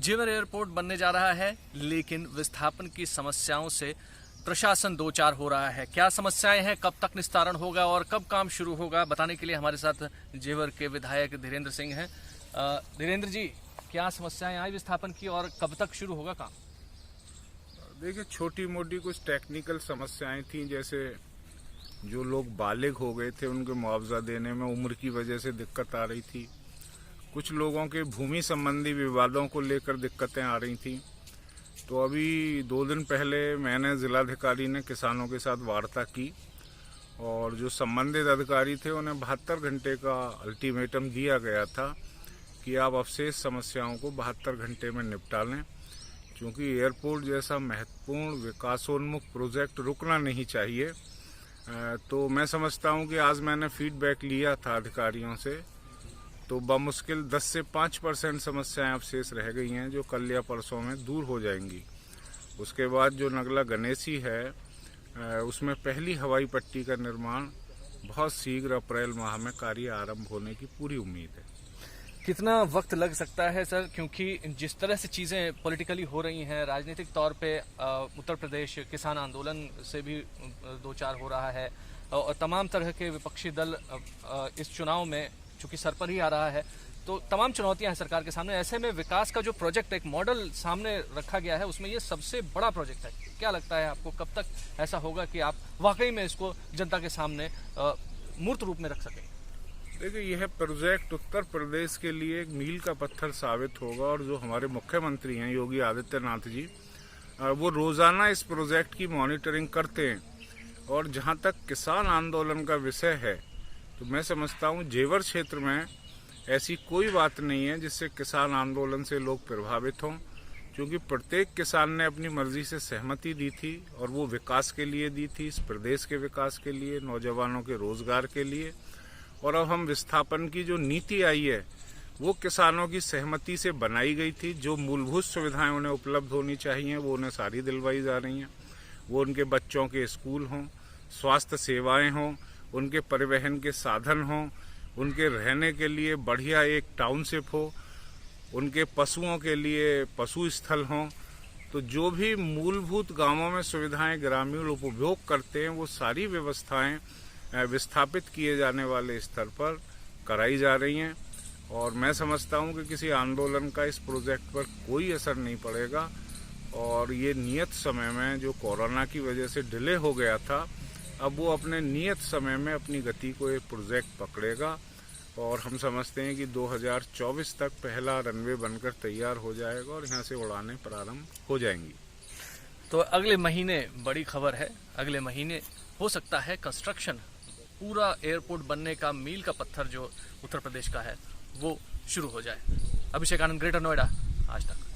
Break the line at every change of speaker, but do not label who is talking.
जेवर एयरपोर्ट बनने जा रहा है, लेकिन विस्थापन की समस्याओं से प्रशासन दो चार हो रहा है। क्या समस्याएं हैं, कब तक निस्तारण होगा और कब काम शुरू होगा, बताने के लिए हमारे साथ जेवर के विधायक धीरेन्द्र सिंह हैं। धीरेन्द्र जी, क्या समस्याएं आई विस्थापन की और कब तक शुरू होगा काम?
देखिए, छोटी मोटी कुछ टेक्निकल समस्याएं थी, जैसे जो लोग बालिग हो गए थे उनके मुआवजा देने में उम्र की वजह से दिक्कत आ रही थी। कुछ लोगों के भूमि संबंधी विवादों को लेकर दिक्कतें आ रही थी। तो अभी 2 दिन पहले मैंने जिलाधिकारी ने किसानों के साथ वार्ता की और जो संबंधित अधिकारी थे उन्हें 72 घंटे का अल्टीमेटम दिया गया था कि आप अवशेष समस्याओं को 72 घंटे में निपटा लें, क्योंकि एयरपोर्ट जैसा महत्वपूर्ण विकासोन्मुख प्रोजेक्ट रुकना नहीं चाहिए। तो मैं समझता हूं कि आज मैंने फीडबैक लिया था अधिकारियों से, तो बमुश्किल 10 से 5% समस्याएं अवशेष रह गई हैं जो कल या परसों में दूर हो जाएंगी। उसके बाद जो नगला गणेशी है उसमें पहली हवाई पट्टी का निर्माण बहुत शीघ्र अप्रैल माह में कार्य आरंभ होने की पूरी उम्मीद है।
कितना वक्त लग सकता है सर, क्योंकि जिस तरह से चीज़ें पॉलिटिकली हो रही हैं, राजनीतिक तौर पे उत्तर प्रदेश किसान आंदोलन से भी दो चार हो रहा है और तमाम तरह के विपक्षी दल इस चुनाव में चूंकि सर पर ही आ रहा है, तो तमाम चुनौतियां हैं सरकार के सामने। ऐसे में विकास का जो प्रोजेक्ट एक मॉडल सामने रखा गया है उसमें ये सबसे बड़ा प्रोजेक्ट है। क्या लगता है आपको, कब तक ऐसा होगा कि आप वाकई में इसको जनता के सामने मूर्त रूप में रख सकें?
देखिए, यह प्रोजेक्ट उत्तर प्रदेश के लिए एक मील का पत्थर साबित होगा और जो हमारे मुख्यमंत्री हैं योगी आदित्यनाथ जी, वो रोजाना इस प्रोजेक्ट की मॉनिटरिंग करते हैं। और जहां तक किसान आंदोलन का विषय है, तो मैं समझता हूं जेवर क्षेत्र में ऐसी कोई बात नहीं है जिससे किसान आंदोलन से लोग प्रभावित हों, क्योंकि प्रत्येक किसान ने अपनी मर्जी से सहमति दी थी और वो विकास के लिए दी थी, इस प्रदेश के विकास के लिए, नौजवानों के रोजगार के लिए। और अब हम विस्थापन की जो नीति आई है वो किसानों की सहमति से बनाई गई थी। जो मूलभूत सुविधाएं उन्हें उपलब्ध होनी चाहिए वो उन्हें सारी दिलवाई जा रही हैं। वो उनके बच्चों के स्कूल हों, स्वास्थ्य सेवाएं हों, उनके परिवहन के साधन हों, उनके रहने के लिए बढ़िया एक टाउनशिप हो, उनके पशुओं के लिए पशु स्थल हों। तो जो भी मूलभूत गांवों में सुविधाएं ग्रामीण उपभोग करते हैं वो सारी व्यवस्थाएं विस्थापित किए जाने वाले स्तर पर कराई जा रही हैं। और मैं समझता हूं कि किसी आंदोलन का इस प्रोजेक्ट पर कोई असर नहीं पड़ेगा और ये नियत समय में जो कोरोना की वजह से डिले हो गया था, अब वो अपने नियत समय में अपनी गति को ये प्रोजेक्ट पकड़ेगा और हम समझते हैं कि 2024 तक पहला रनवे बनकर तैयार हो जाएगा और यहाँ से उड़ानें प्रारंभ हो जाएंगी।
तो अगले महीने बड़ी खबर है, अगले महीने हो सकता है कंस्ट्रक्शन, पूरा एयरपोर्ट बनने का मील का पत्थर जो उत्तर प्रदेश का है वो शुरू हो जाए। अभिषेक आनंद, ग्रेटर नोएडा, आज तक।